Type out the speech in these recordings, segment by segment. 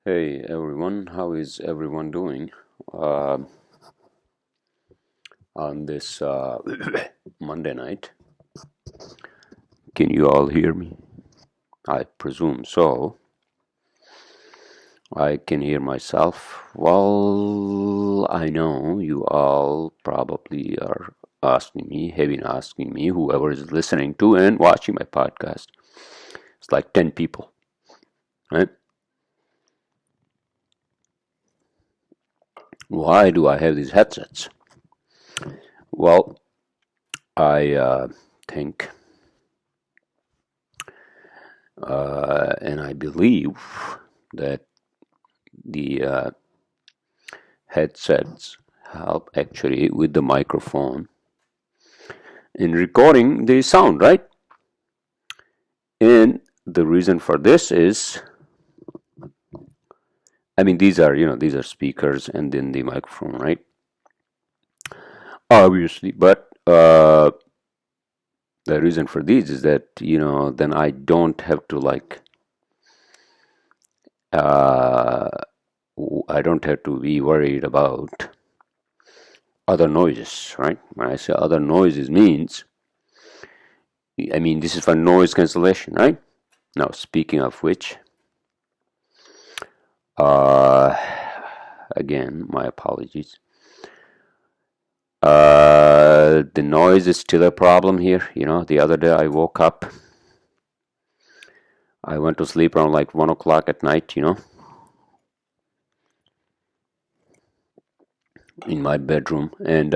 Hey everyone, how is everyone doing uh, on this Monday night? Can you all hear me? I presume so. I can hear myself. Well, I know you all probably are have been asking me, whoever is listening to and watching my podcast. It's like 10 people, right? Why do I have these headsets? Well, I think and I believe that the headsets help actually with the microphone in recording the sound, right? And the reason for this is, I mean, these are speakers and then the microphone, right? Obviously, but the reason for these is that then I don't have to uh, I don't have to be worried about other noises, right? When I say other noises means, I mean, this is for noise cancellation, right? Now, speaking of which, uh, again, my apologies. The noise is still a problem here. The other day I woke up, I went to sleep around like 1 o'clock at night, in my bedroom. And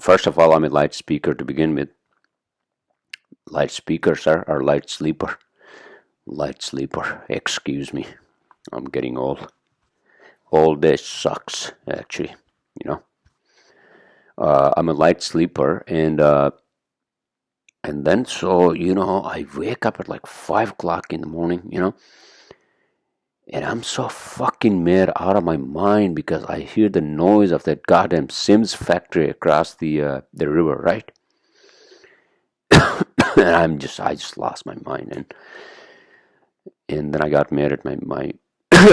first of all, I'm a light speaker to begin with. Light speakers are light sleeper. Light sleeper, excuse me. I'm getting old. All this sucks, actually, you know. I'm a light sleeper, and then I wake up at like 5 o'clock in the morning, and I'm so fucking mad out of my mind because I hear the noise of that goddamn Sims factory across the river, right? And I just lost my mind, and then I got mad at my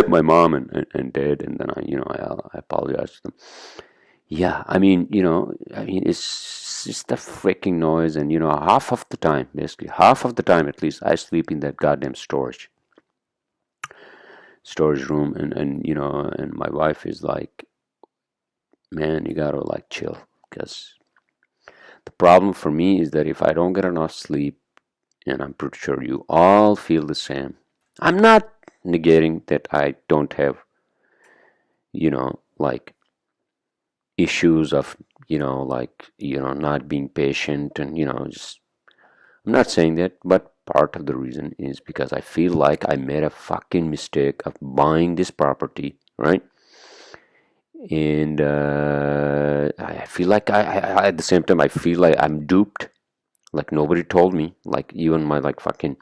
my mom and dad, and then I apologized to them. Yeah, it's just the freaking noise, and half of the time, basically half of the time at least, I sleep in that goddamn storage room, and my wife is like, man, you gotta like chill, because the problem for me is that if I don't get enough sleep, and I'm pretty sure you all feel the same. I'm not negating that I don't have, like issues of, not being patient and, just, I'm not saying that, but part of the reason is because I feel like I made a fucking mistake of buying this property, right? And I feel like at the same time, I feel like I'm duped. Like nobody told me. Like even my like fucking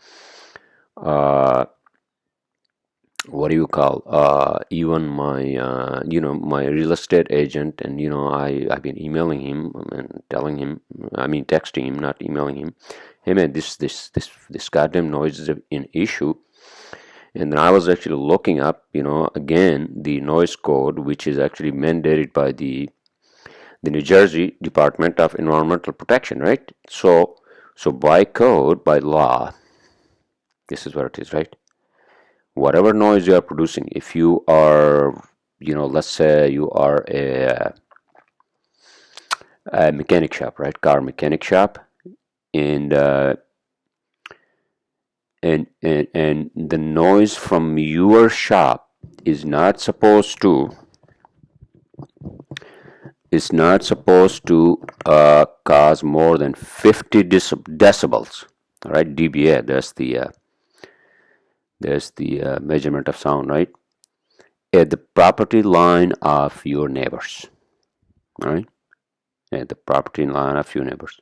uh, what do you call even my my real estate agent, and I've been emailing him and telling him, I mean texting him, not emailing him, hey man, this goddamn noise is an issue. And then I was actually looking up, again, the noise code, which is actually mandated by the New Jersey Department of Environmental Protection, right? So by code, by law, this is what it is, right? Whatever noise you are producing, if you are, let's say you are a mechanic shop, right? Car mechanic shop, and and the noise from your shop is not supposed to cause more than 50 decibels. All right, dBA. There's the measurement of sound, right? At the property line of your neighbors. All right, at the property line of your neighbors,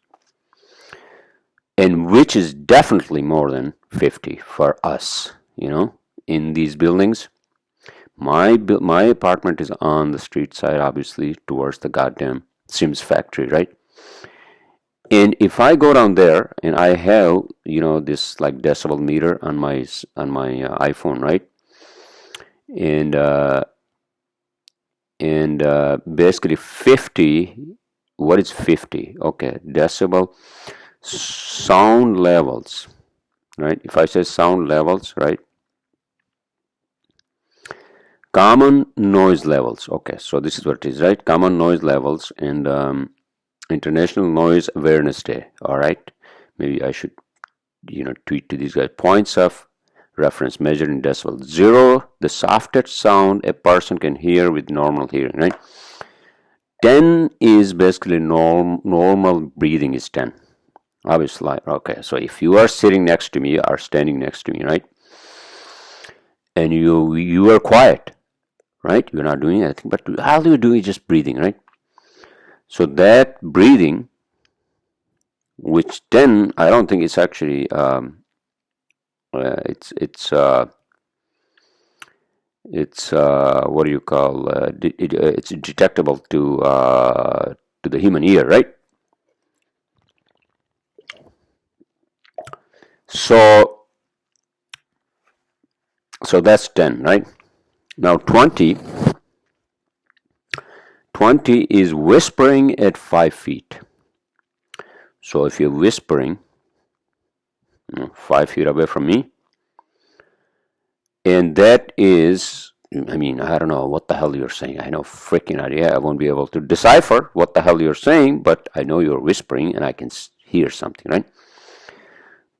and which is definitely more than 50 for us. In these buildings, my apartment is on the street side, obviously, towards the goddamn Sims factory, right? And if I go down there and I have, you know, this like decibel meter on my iPhone, right? And basically 50, what is 50? Okay, decibel sound levels, right? If I say sound levels, right? Common noise levels. Okay, so this is what it is, right? Common noise levels and International Noise Awareness Day. All right, maybe I should, you know, tweet to these guys. Points of reference measured in decibels. 0, the softest sound a person can hear with normal hearing, right? 10 is basically normal breathing is 10. Obviously, okay. So if you are sitting next to me or standing next to me, right, and you are quiet, right? You're not doing anything, but all you do is just breathing, right? So that breathing, which 10, I don't think it's actually it's what do you call it's detectable to the human ear, right? So that's 10, right? Now 20 is whispering at 5 feet. So if you're whispering, you know, 5 feet away from me, and that is, I mean, I don't know what the hell you're saying. I have no freaking idea. I won't be able to decipher what the hell you're saying, but I know you're whispering and I can hear something, right?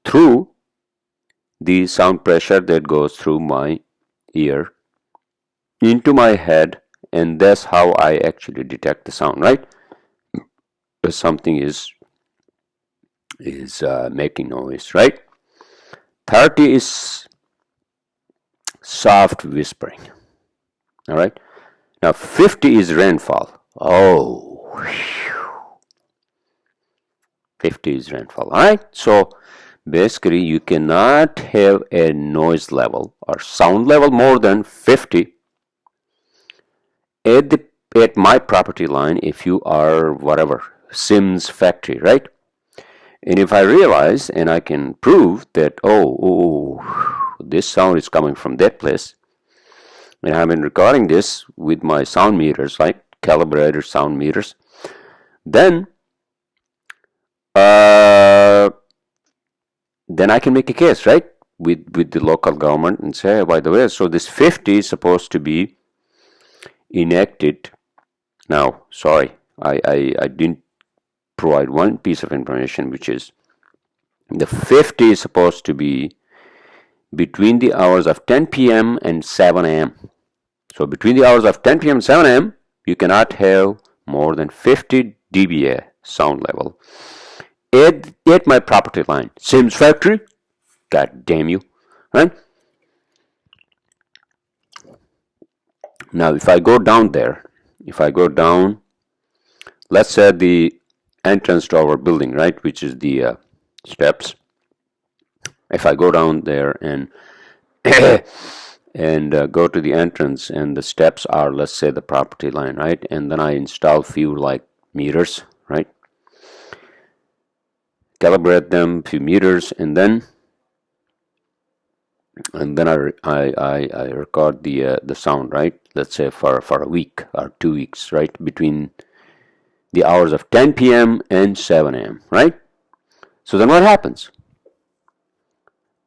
Through the sound pressure that goes through my ear into my head, and that's how I actually detect the sound, right? If something is making noise, right? 30 is soft whispering. All right. Now 50 is rainfall. Oh, 50 is rainfall. All right. So basically, you cannot have a noise level or sound level more than 50 at my property line if you are whatever Sims factory, right? And if I realize and I can prove that, this sound is coming from that place, and I've been recording this with my sound meters, like calibrated sound meters, then uh, then I can make a case, right, with the local government and say, by the way, so this 50 is supposed to be enacted. Now, sorry, I didn't provide one piece of information, which is the 50 is supposed to be between the hours of 10 p.m. and 7 a.m. So between the hours of 10 p.m. and 7 a.m., you cannot have more than 50 dBA sound level at my property line. Sims factory, god damn you, right? Now, if I go down there, let's say the entrance to our building, right, which is the steps. If I go down there and go to the entrance, and the steps are, let's say, the property line, right, and then I install few like meters, right, calibrate them, few meters, and then I record the sound, right, let's say for a week or 2 weeks, right, between the hours of 10 p.m. and 7 a.m., right? So then what happens?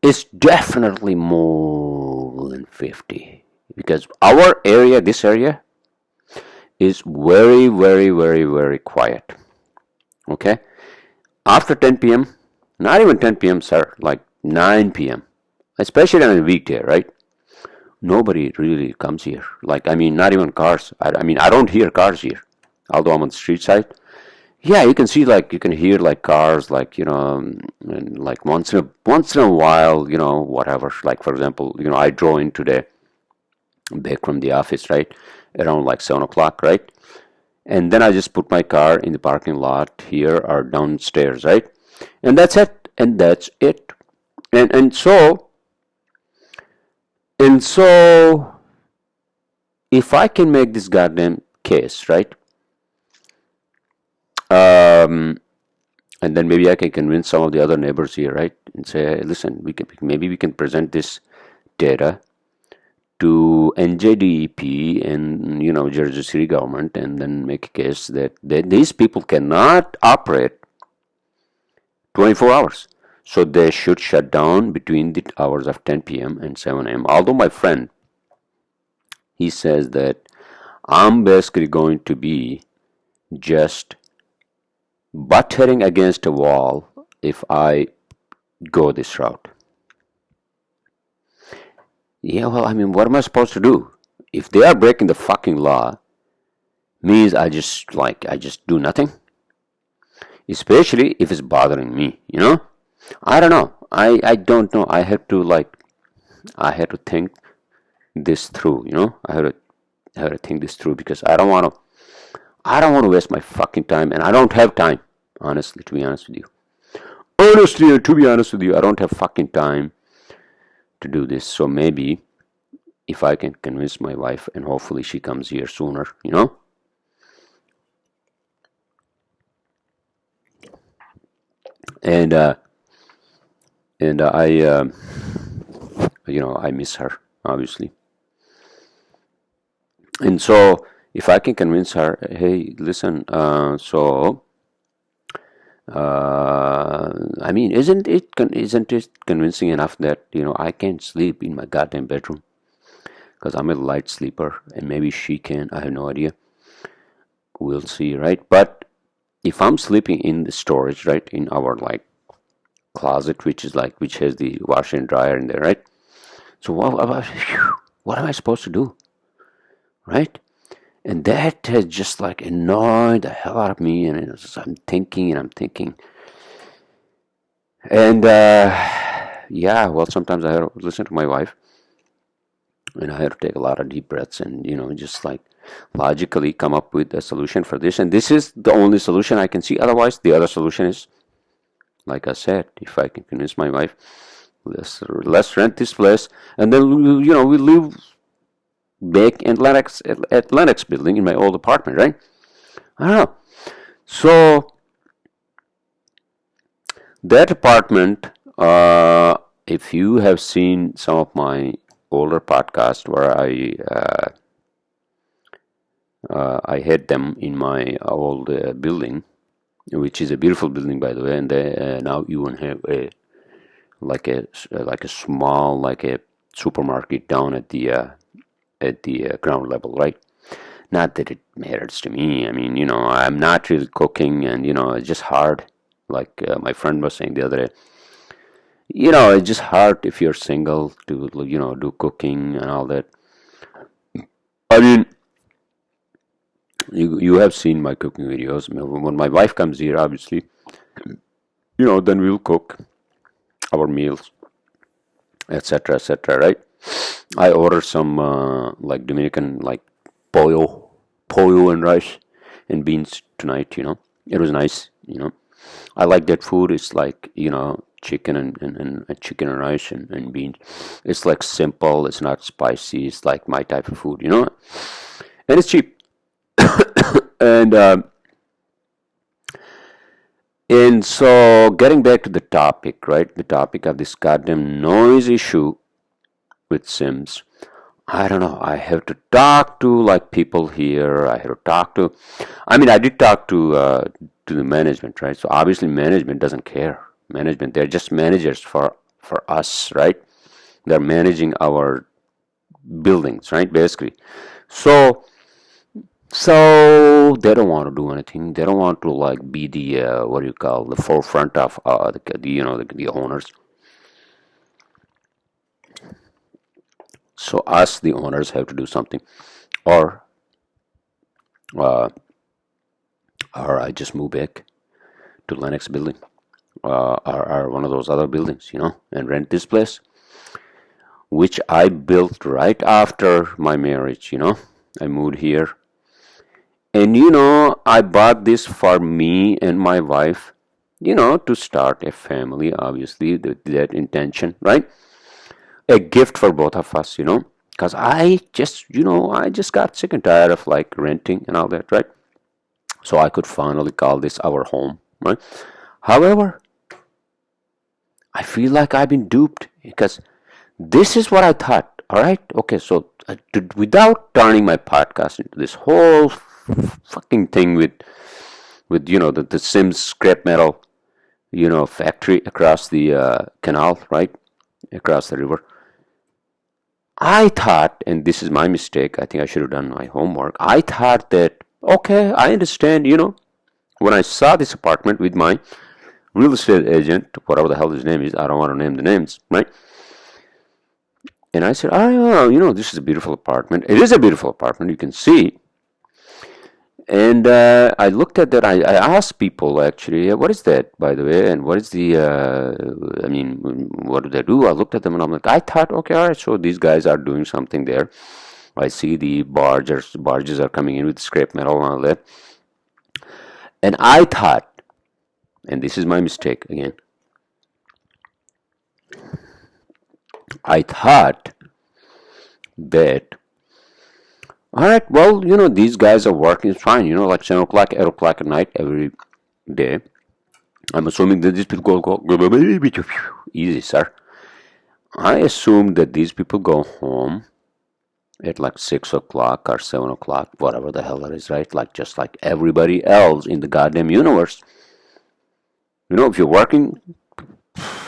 It's definitely more than 50, because our area, this area, is very, very, very, very quiet. Okay? After 10 p.m., not even 10 p.m., sir, like 9 p.m., especially on a weekday, right? Nobody really comes here. Like, I mean, not even cars. I mean, I don't hear cars here, although I'm on the street side. Yeah, you can see, like, you can hear like cars, like, you know, and like once in a while, you know, whatever. Like, for example, you know, I drove in today back from the office, right, around like 7 o'clock, right, and then I just put my car in the parking lot here or downstairs, right, and that's it, and so if I can make this goddamn case, right, um, And then maybe I can convince some of the other neighbors here, right? And say, hey, listen, maybe we can present this data to NJDEP and Jersey City government, and then make a case that these people cannot operate 24 hours. So they should shut down between the hours of 10 p.m. and 7 a.m. Although my friend, he says that I'm basically going to be just butt heading against a wall if I go this route. Yeah, well, I mean, what am I supposed to do? If they are breaking the fucking law, means I just do nothing. Especially if it's bothering me, I don't know. I don't know. I had to think this through, I had to think this through because I don't want to waste my fucking time, and I don't have time, honestly, to be honest with you. Honestly, and to be honest with you, I don't have fucking time to do this. So maybe if I can convince my wife, and hopefully she comes here sooner, and I miss her, obviously. And so if I can convince her, hey, listen, I mean, isn't it convincing enough that I can't sleep in my goddamn bedroom because I'm a light sleeper, and maybe she can. I have no idea. We'll see, right? But if I'm sleeping in the storage, right, in our closet, which has the washer and dryer in there, right? So what am I supposed to do, right? And that has just annoyed the hell out of me, and I'm thinking, and yeah, well, sometimes I have to listen to my wife, and I have to take a lot of deep breaths, and just logically come up with a solution for this. And this is the only solution I can see. Otherwise, the other solution is, like I said, if I can convince my wife, let's rent this place, and then we live back in Lennox building in my old apartment, right? I don't know. So that apartment, if you have seen some of my older podcasts where I had them in my old building, which is a beautiful building, by the way, and they now even have a small a supermarket down at the ground level, right? Not that it matters to me. I mean, I'm not really cooking, and it's just hard. Like my friend was saying the other day, it's just hard if you're single to do cooking and all that. I mean, you have seen my cooking videos. When my wife comes here, obviously, then we'll cook our meals, etc., etc., right? I ordered some Dominican pollo and rice and beans tonight. It was nice. I like that food. It's chicken and chicken and rice and beans. It's simple. It's not spicy. It's my type of food. And it's cheap. And so getting back to the topic, right? The topic of this goddamn noise issue with Sims. I don't know. I have to talk to people here. I have to talk to. I mean, I did talk to the management, right? So obviously, management doesn't care. Management, they're just managers for us, right? They're managing our buildings, right? Basically, so they don't want to do anything. They don't want to be the what do you call, the forefront of the owners. So us, the owners, have to do something, or I just move back to Lennox building, or one of those other buildings, and rent this place, which I built right after my marriage. I moved here, and I bought this for me and my wife, to start a family. Obviously, that intention, right? A gift for both of us, because I just got sick and tired of renting and all that, right? So I could finally call this our home, right? However, I feel like I've been duped because this is what I thought. All right, okay, so without turning my podcast into this whole fucking thing with the Sims scrap metal factory across the canal, right, across the river. I thought, and this is my mistake, I think I should have done my homework. I thought that, okay, I understand, when I saw this apartment with my real estate agent, whatever the hell his name is, I don't want to name the names, right? And I said, oh, this is a beautiful apartment. It is a beautiful apartment, you can see. And I looked at that. I asked people actually, what is that, by the way, and what is the? What do they do? I looked at them and I'm like, I thought, okay, all right, so these guys are doing something there. I see the barges are coming in with scrap metal and all that, and I thought, and this is my mistake again. I thought that, all right, well, these guys are working fine, like 7 o'clock, 8 o'clock at night every day. I'm assuming that these people go easy, sir. I assume that these people go home at like 6 o'clock or 7 o'clock, whatever the hell it is, right? Like just like everybody else in the goddamn universe. If you're working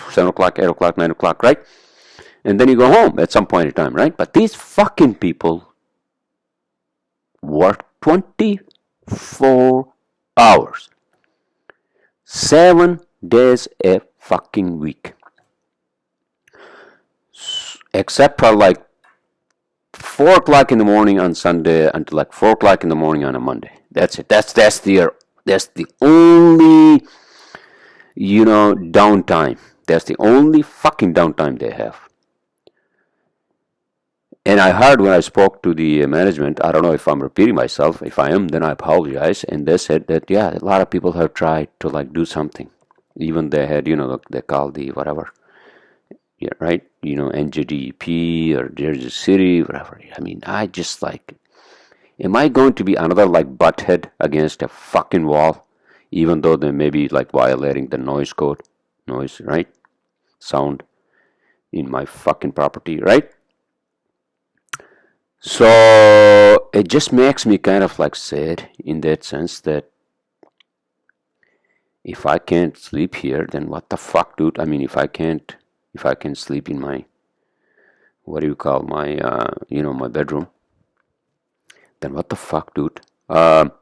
7 o'clock, 8 o'clock, 9 o'clock, right? And then you go home at some point in time, right? But these fucking people work 24 hours. 7 days a fucking week. Except for like 4 o'clock in the morning on Sunday until like 4 o'clock in the morning on a Monday. That's it. That's the only downtime. That's the only fucking downtime they have. And I heard when I spoke to the management, I don't know if I'm repeating myself. If I am, then I apologize. And they said that, yeah, a lot of people have tried to like do something. Even they had, they call the whatever, yeah, right? NJDP or Jersey City, whatever. I mean, I just like, am I going to be another like butthead against a fucking wall, even though they may be like violating the noise code, right? Sound in my fucking property, right? So it just makes me kind of like sad in that sense that if I can't sleep here, then what the fuck, dude? I mean, if I can sleep in my, what do you call my, my bedroom, then what the fuck, dude? But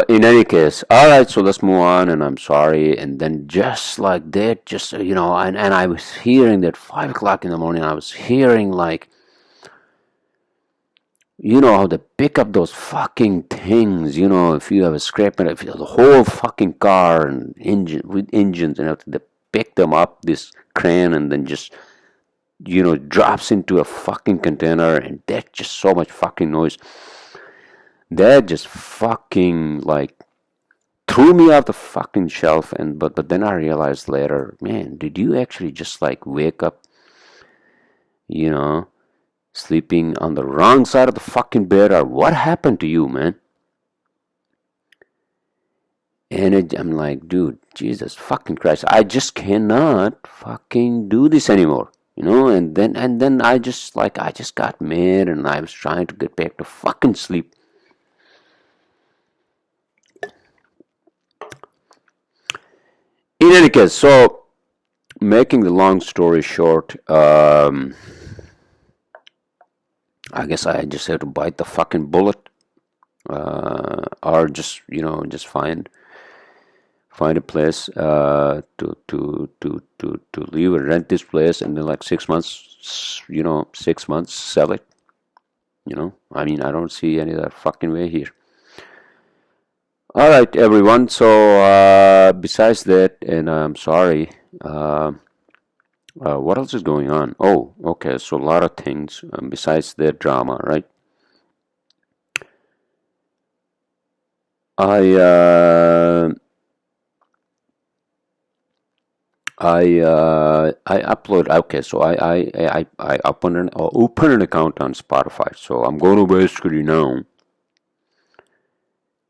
in any case, all right, so let's move on, and I'm sorry. And then just like that, just, and I was hearing that 5 o'clock in the morning, I was hearing like, how they pick up those fucking things, if you have a scrap metal, if you have the whole fucking car and engine with engines and everything, they pick them up, this crane, and then just, drops into a fucking container, and that's just so much fucking noise. That just fucking like threw me off the fucking shelf, and but then I realized later, man, did you actually just like wake up, sleeping on the wrong side of the fucking bed, or what happened to you, man? And I'm like, dude, Jesus fucking Christ, I just cannot fucking do this anymore, and then I just got mad, and I was trying to get back to fucking sleep. In any case, so making the long story short, I guess I just have to bite the fucking bullet, or just just find a place to live and rent this place, and then like 6 months, 6 months sell it. I mean, I don't see any other fucking way here. All right, everyone. So besides that, and I'm sorry. What else is going on? Oh, okay. So a lot of things besides that drama, right? I upload. Okay, so I open an account on Spotify. So I'm going to basically now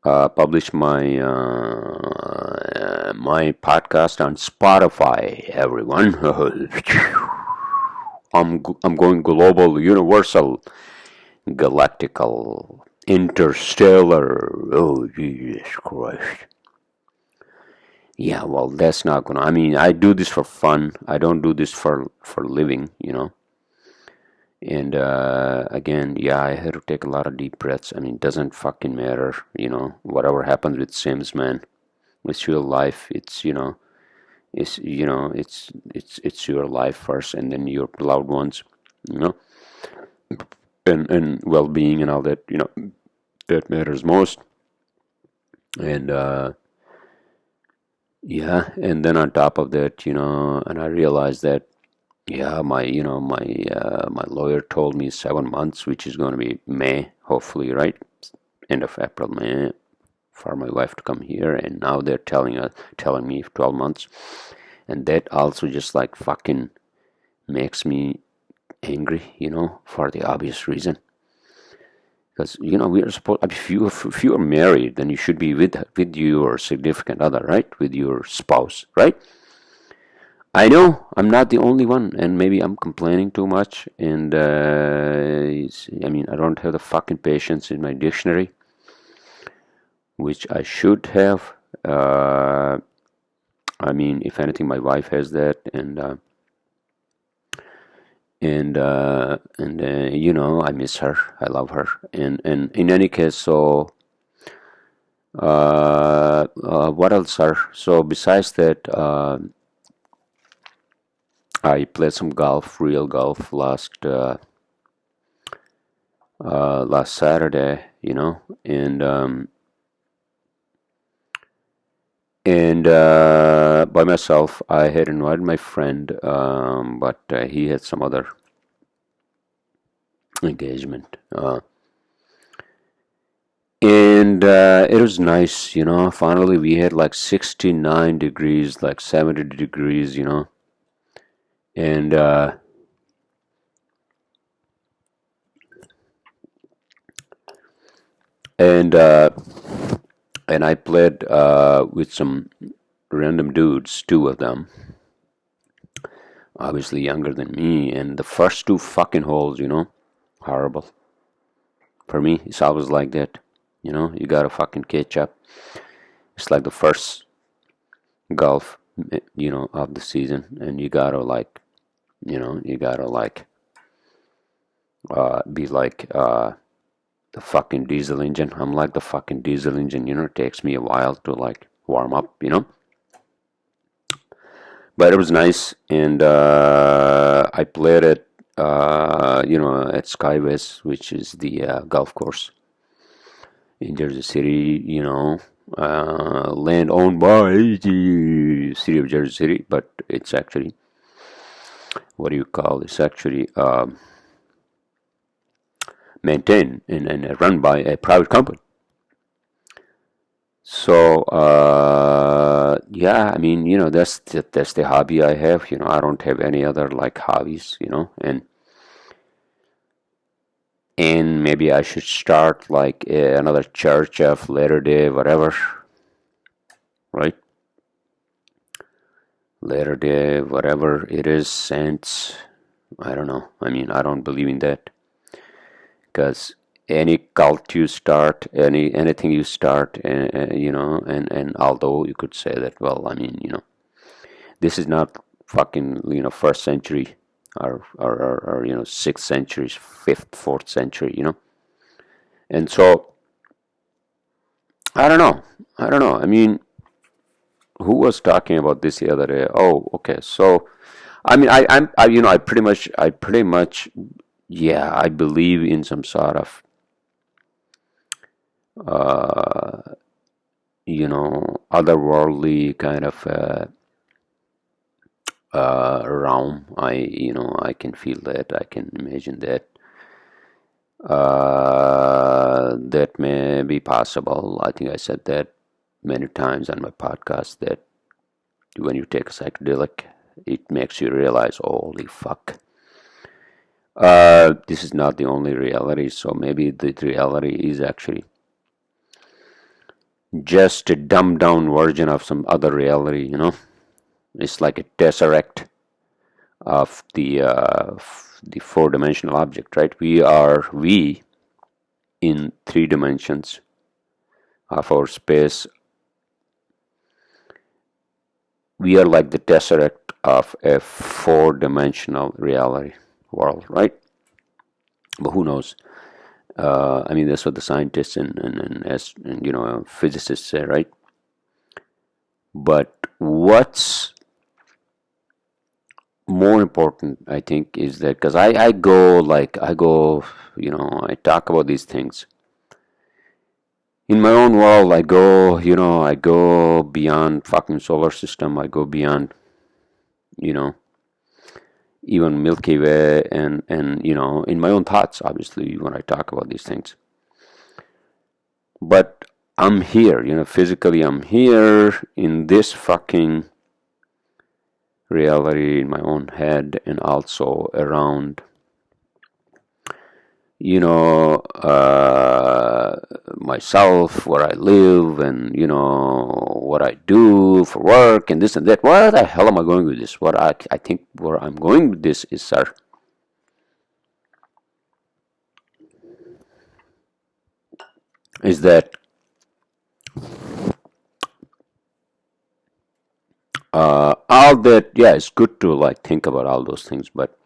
publish my podcast on Spotify. Everyone, I'm going global, universal, galactical, interstellar. Oh, Jesus Christ. Yeah, well, that's not gonna. I mean, I do this for fun. I don't do this for living, you know. And again, yeah, I had to take a lot of deep breaths. I mean, it doesn't fucking matter, you know. Whatever happens with Sims, man, it's your life. It's it's your life first, and then your loved ones, you know, and well-being and all that, you know, that matters most. And yeah, and then on top of that, you know, and I realized that, yeah, my lawyer told me 7 months, which is going to be May, hopefully, right? End of April, May, for my wife to come here, and now they're telling me 12 months, and that also just like fucking makes me angry, you know, for the obvious reason. Because, you know, we are supposed, if you are married, then you should be with your significant other, right? With your spouse, right? I know I'm not the only one, and maybe I'm complaining too much. And I mean, I don't have the fucking patience in my dictionary, which I should have. I mean, if anything, my wife has that, and you know, I miss her. I love her. And in any case, so what else, sir? So besides that, I played some golf, real golf, last Saturday, you know, and by myself. I had invited my friend, but he had some other engagement, and it was nice, you know. Finally, we had like 69 degrees, like 70 degrees, you know, and and uh, and I played with some random dudes, two of them, obviously younger than me, and the first two fucking holes, you know, horrible. For me, it's always like that, you know, you gotta fucking catch up. It's like the first golf, you know, of the season, and you gotta like, you know, you gotta like, be like, the fucking diesel engine. I'm like the fucking diesel engine, you know, it takes me a while to like warm up, you know. But it was nice, and I played it, you know, at Skyways, which is the golf course in Jersey City, you know, land owned by the city of Jersey City, but it's actually, what do you call this? Actually, maintained and run by a private company. So yeah, I mean, you know, that's the hobby I have. You know, I don't have any other like hobbies. You know, and maybe I should start like another church of Latter Day, whatever, right? Latter Day, whatever it is, saints. I don't know. I mean, I don't believe in that, because any cult you start, anything you start, you know, and although you could say that, well, I mean, you know, this is not fucking, you know, first century, or you know, 6th century, fifth, 4th century, you know, and so I don't know, I don't know. I mean, who was talking about this the other day? Oh, okay, so I mean, you know, I pretty much, yeah, I believe in some sort of, uh, you know, otherworldly kind of realm. You know, I can feel that. I can imagine that. That may be possible. I think I said that many times on my podcast, that when you take a psychedelic, it makes you realize, holy fuck. This is not the only reality, so maybe the reality is actually just a dumbed down version of some other reality, It's like a tesseract of the four-dimensional object, right? We in three dimensions of our space, we are like the tesseract of a four-dimensional reality world, right? But who knows? I mean, that's what the scientists and physicists say, right? But what's more important, I think, is that because I talk about these things in my own world. I go beyond fucking solar system. I go beyond, you know, even Milky Way, and in my own thoughts, obviously, when I talk about these things. But I'm here, physically I'm here in this fucking reality in my own head, and also around, myself, where I live, and what I do for work, and this and that. Where the hell am I going with this? What I think where I'm going with this is, sir, is that all that, yeah, it's good to like think about all those things, but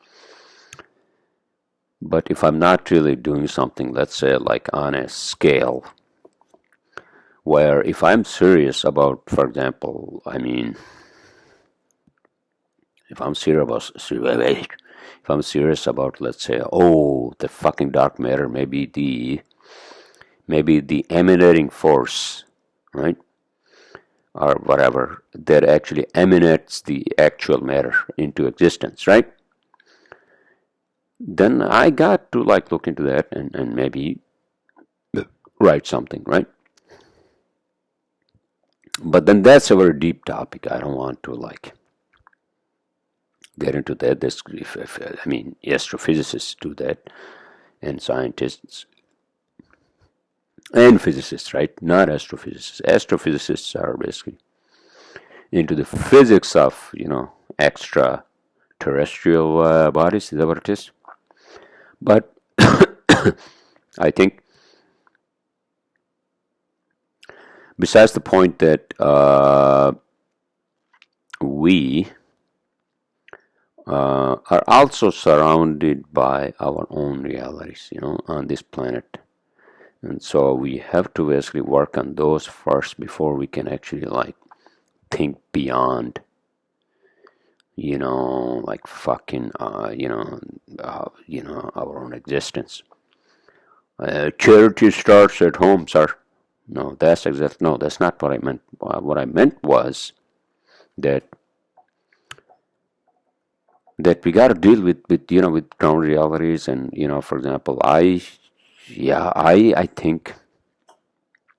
if I'm not really doing something, let's say like on a scale where, if I'm serious about, for example, I mean, if I'm serious about, if I'm serious about, let's say, oh, the fucking dark matter, maybe the emanating force, right, or whatever, that actually emanates the actual matter into existence, right? Then I got to like look into that, and maybe write something, right? But then that's a very deep topic. I don't want to like get into that. I mean, astrophysicists do that, and scientists and physicists, right? Not astrophysicists. Astrophysicists are basically into the physics of, extraterrestrial bodies. Is that what it is? But I think, besides the point that we are also surrounded by our own realities, on this planet. And so we have to basically work on those first before we can actually like think beyond, like fucking, our own existence. Charity starts at home, sir. No, that's not what I meant. What I meant was that we got to deal with ground realities, and for example, I think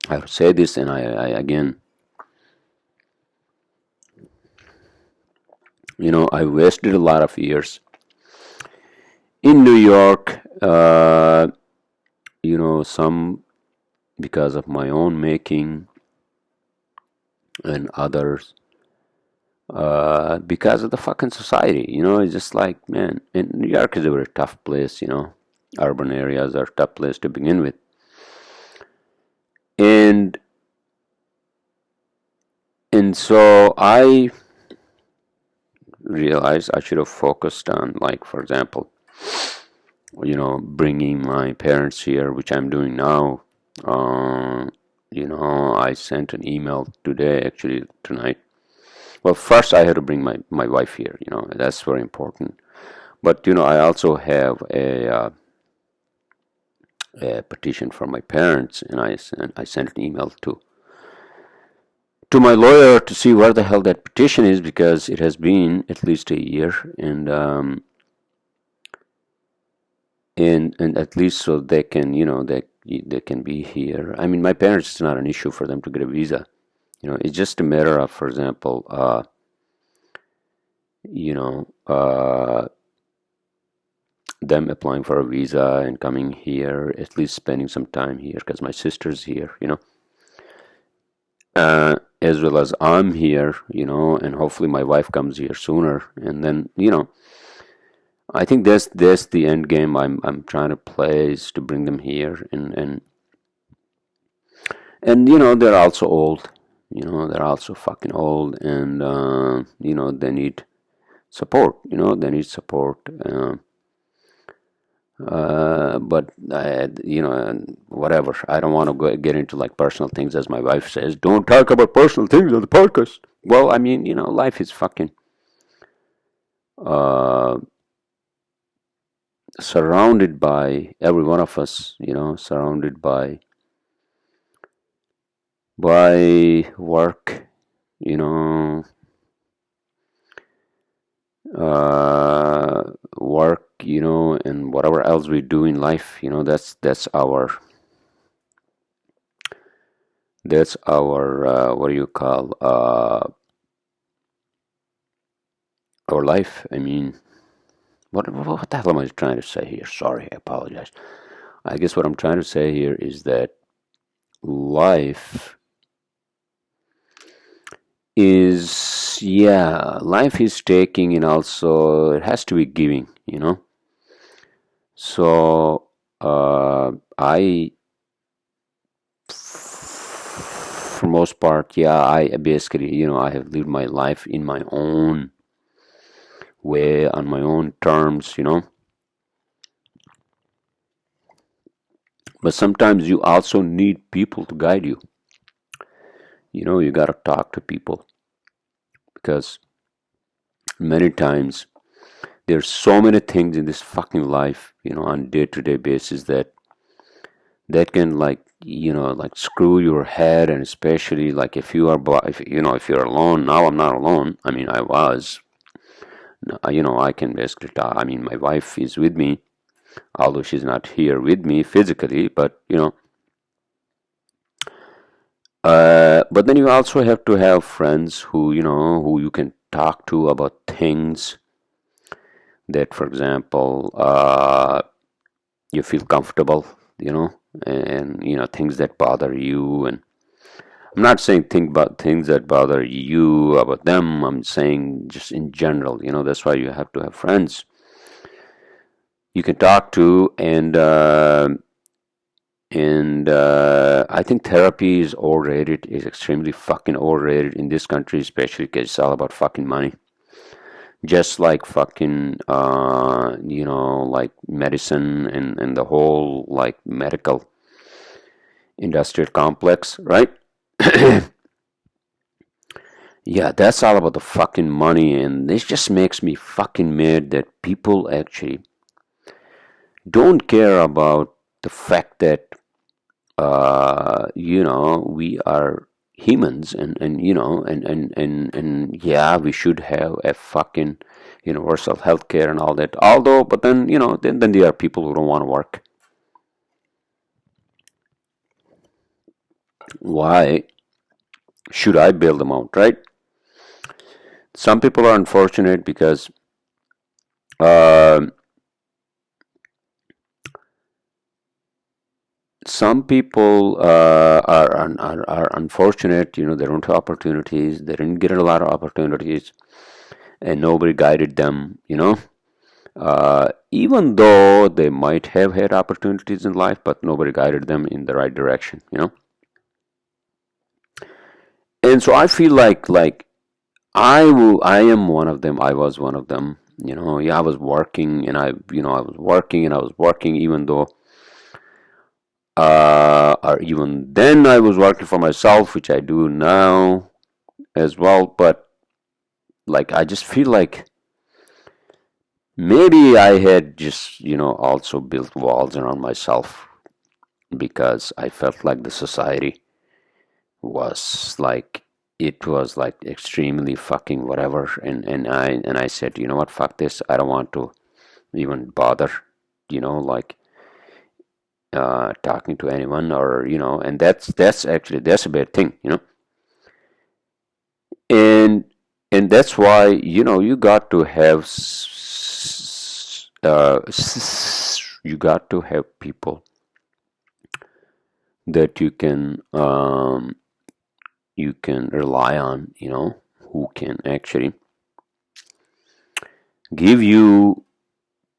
I would say this, and I again, I wasted a lot of years in New York, some because of my own making, and others because of the fucking society. It's just like, man, and New York is a very tough place. Urban areas are a tough place to begin with, and so I realized I should have focused on, like, for example, bringing my parents here, which I'm doing now. I sent an email today, actually tonight. Well, first I had to bring my wife here. That's very important. But I also have a petition from my parents, and I sent an email to my lawyer to see where the hell that petition is, because it has been at least a year, and at least so they can, they can be here. I mean, my parents, it's not an issue for them to get a visa. It's just a matter of, for example, them applying for a visa and coming here, at least spending some time here, because my sister's here. as well as I'm here, and hopefully my wife comes here sooner, and then I think that's the end game I'm trying to play, is to bring them here, and they're also old, they're also fucking old, and they need support, they need support. But whatever. I don't want to get into like personal things, as my wife says. Don't talk about personal things on the podcast. Well, I mean, life is fucking uh, surrounded by every one of us. Surrounded by work. You know, work. And whatever else we do in life. That's our what do you call our life. I mean, what the hell am I trying to say here? Sorry, I apologize. I guess what I'm trying to say here is that life life is taking, and also it has to be giving. So I, for most part, I basically, I have lived my life in my own way, on my own terms. But sometimes you also need people to guide you. You got to talk to people, because many times there's so many things in this fucking life, on day-to-day basis, that can, like screw your head. And especially like if you are if you're alone. Now I'm not alone. I mean, I was. I can basically talk. I mean, my wife is with me, although she's not here with me physically, but but then you also have to have friends who you can talk to about things that, for example, you feel comfortable, and things that bother you. And I'm not saying think about things that bother you about them. I'm saying just in general. That's why you have to have friends you can talk to. And I think therapy is overrated, is extremely fucking overrated in this country, especially because it's all about fucking money. Just like fucking, like medicine and the whole like medical industrial complex, right? Yeah, that's all about the fucking money, and this just makes me fucking mad that people actually don't care about the fact that we are humans, and yeah, we should have a fucking universal healthcare and all that. Although, but then then there are people who don't want to work. Why should I bail them out, right? Some people are unfortunate because uh, some people are unfortunate. They don't have opportunities. They didn't get a lot of opportunities, and nobody guided them. Even though they might have had opportunities in life, but nobody guided them in the right direction. And so I feel like I am one of them. I was one of them. Yeah, I was working, and I was working, and I was working, even though, or even then I was working for myself, which I do now as well. But like, I just feel like maybe I had just, also built walls around myself, because I felt like the society was like, it was like extremely fucking whatever. And I said, you know what, fuck this. I don't want to even bother, like talking to anyone, or and that's actually, that's a bad thing. and and that's why you got to have you got to have people that you can you can rely on, who can actually give you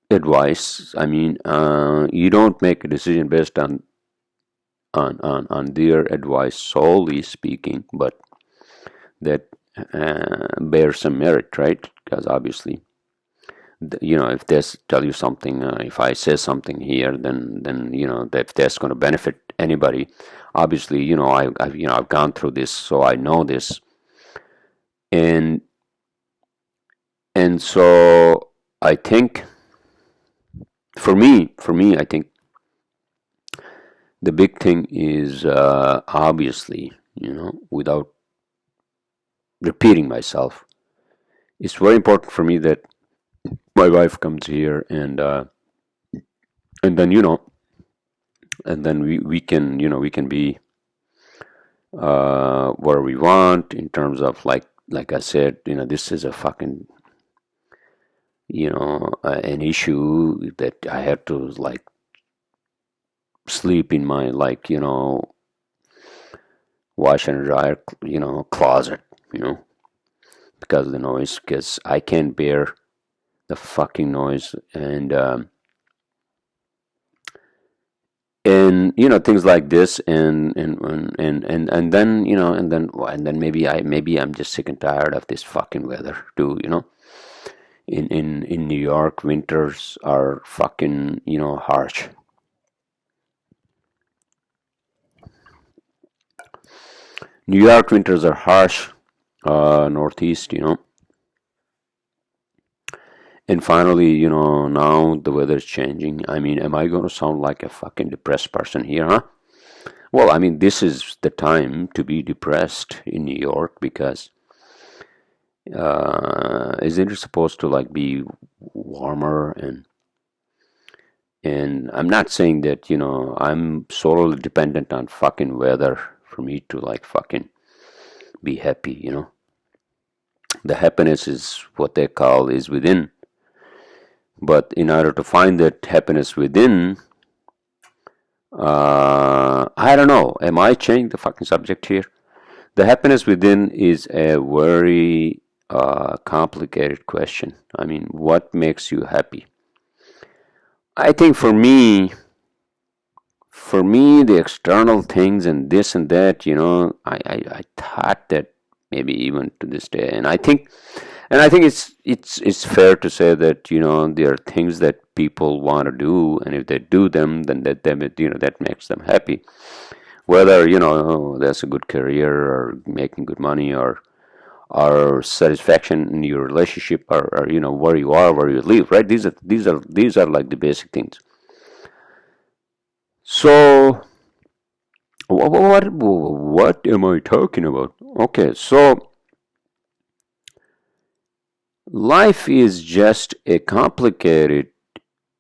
advice. I mean, you don't make a decision based on their advice solely speaking, but that bears some merit, right? Because obviously, if they tell you something, if I say something here, then if that's going to benefit anybody, obviously, I've gone through this, so I know this, and so I think for me, I think the big thing is obviously, without repeating myself, it's very important for me that my wife comes here, and then and then we can be where we want in terms of like I said, this is a fucking an issue that I have to like sleep in my wash and dryer closet, because of the noise, because I can't bear the fucking noise, and things like this, and then maybe I'm just sick and tired of this fucking weather too. In New York, winters are fucking harsh. New York winters are harsh. Northeast, and finally, now the weather is changing. I mean, am I going to sound like a fucking depressed person here, huh? Well, I mean, this is the time to be depressed in New York, because isn't it supposed to like be warmer? And I'm not saying that I'm solely dependent on fucking weather for me to like fucking be happy. The happiness is what they call is within. But in order to find that happiness within, I don't know. Am I changing the fucking subject here? The happiness within is a very complicated question. I mean, what makes you happy? I think for me, the external things and this and that, I thought that maybe even to this day, and I think it's fair to say that there are things that people want to do, and if they do them, then that makes them happy. Whether that's a good career, or making good money, or satisfaction in your relationship, or where you are, where you live, right? These are like the basic things. So what am I talking about? Okay, so life is just a complicated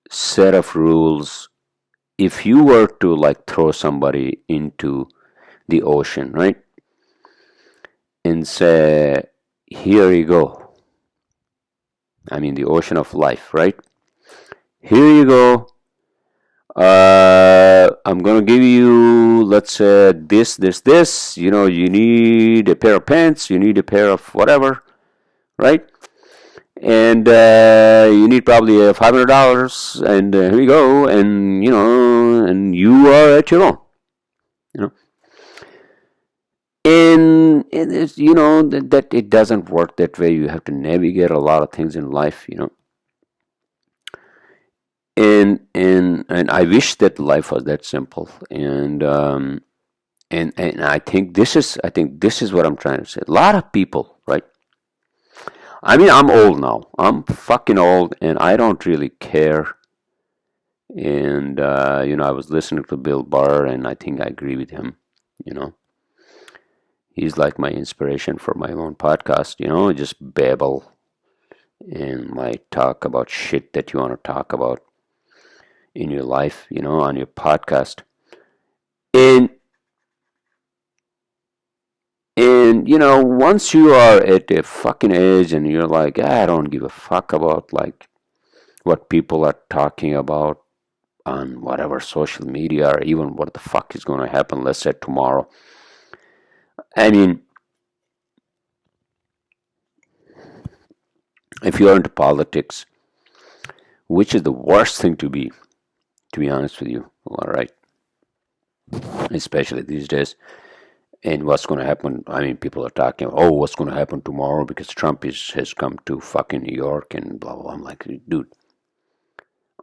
set of rules. If you were to like throw somebody into the ocean, right, and say, here you go, I mean the ocean of life, right, here you go, I'm gonna give you, let's say, this, you need a pair of pants, you need a pair of whatever, right, and you need probably $500, and here you go, and and you are at your own, you know and it's, that it doesn't work that way. You have to navigate a lot of things in life, and I wish that life was that simple, and I think this is what I'm trying to say. A lot of people, right? I mean, I'm old now. I'm fucking old, and I don't really care. And I was listening to Bill Burr, and I think I agree with him. You know, he's like my inspiration for my own podcast. Just babble and like talk about shit that you want to talk about in your life. On your podcast, and once you are at a fucking age, and you're like, I don't give a fuck about like what people are talking about on whatever social media, or even what the fuck is going to happen, let's say tomorrow. I mean, if you're into politics, which is the worst thing to be honest with you, all right, especially these days. And what's going to happen? I mean, people are talking, oh, what's going to happen tomorrow because Trump has come to fucking New York and blah, blah, blah. I'm like, dude,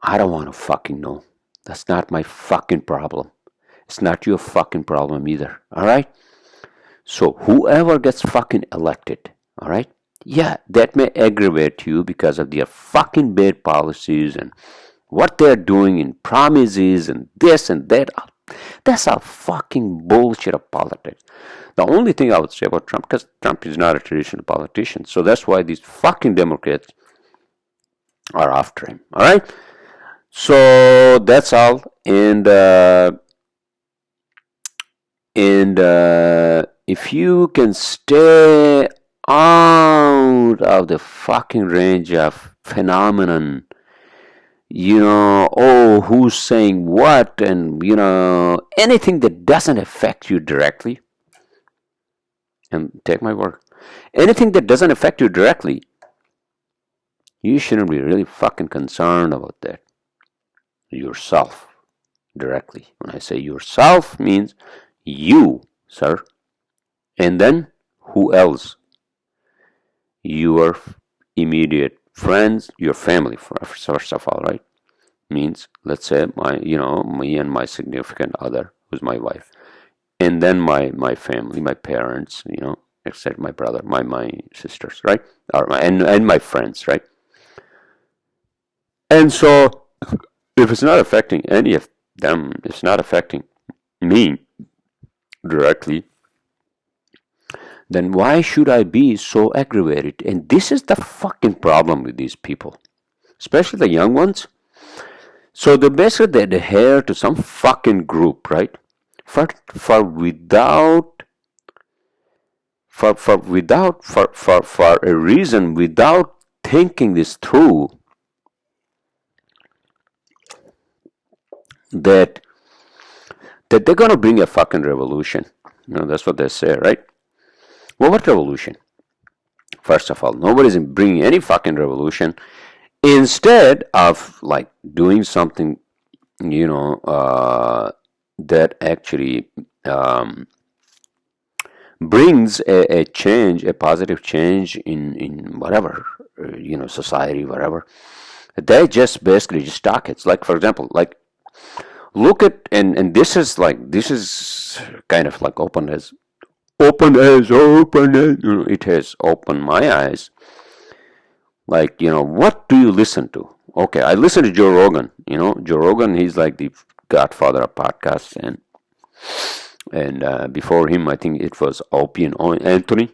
I don't want to fucking know. That's not my fucking problem. It's not your fucking problem either, all right? So whoever gets fucking elected, all right? Yeah, that may aggravate you because of their fucking bad policies and what they're doing in promises and this and that. That's all fucking bullshit of politics. The only thing I would say about Trump, because Trump is not a traditional politician, so that's why these fucking Democrats are after him. All right. So that's all. And if you can stay out of the fucking range of phenomenon, oh, who's saying what, and, anything that doesn't affect you directly, and take my word, anything that doesn't affect you directly, you shouldn't be really fucking concerned about that. Yourself, directly. When I say yourself, means you, sir. And then, who else? Your immediate friends, your family, first of all, right? Means, let's say, me and my significant other, who's my wife. And then my family, my parents, except my brother, my sisters, right? And my friends, right? And so, if it's not affecting any of them, it's not affecting me directly, then why should I be so aggravated? And this is the fucking problem with these people, especially the young ones. So they basically adhere to some fucking group, right? For a reason, without thinking this through, that they're gonna bring a fucking revolution. That's what they say, right? Well, what revolution? First of all, nobody's bringing any fucking revolution. Instead of like doing something, that actually brings a change, a positive change in whatever, society, whatever. They just basically just talk. It's like, for example, like, look at, and this is kind of like open as it has opened my eyes. Like, what do you listen to? Okay, I listen to Joe Rogan. Joe Rogan, he's like the godfather of podcasts, and before him, I think it was Opie and Anthony,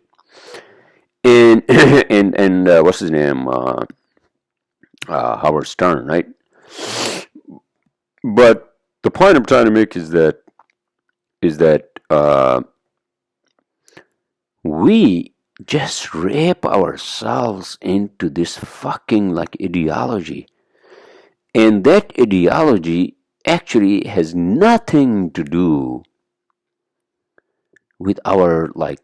and and what's his name? Howard Stern, right? But the point I'm trying to make is that we just wrap ourselves into this fucking like ideology, and that ideology actually has nothing to do with our like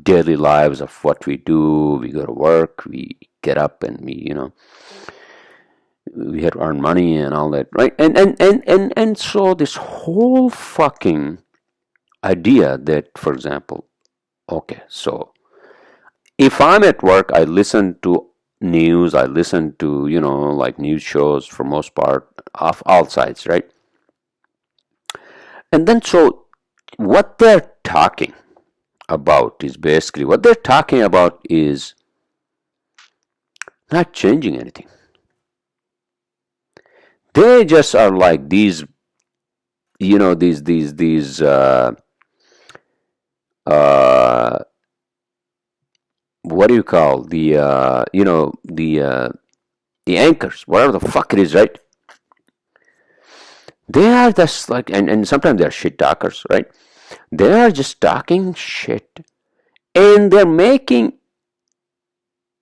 daily lives of what we do. We go to work, we get up, and we have to earn money and all that, right? And so this whole fucking idea that, for example, okay, so if I'm at work, I listen to news, I listen to, like news shows for most part of all sides, right? And then so what they're talking about is basically, what they're talking about is not changing anything. They just are like these, these what do you call the anchors, whatever the fuck it is, right? They are just like, and sometimes they're shit talkers, right? They are just talking shit, and they're making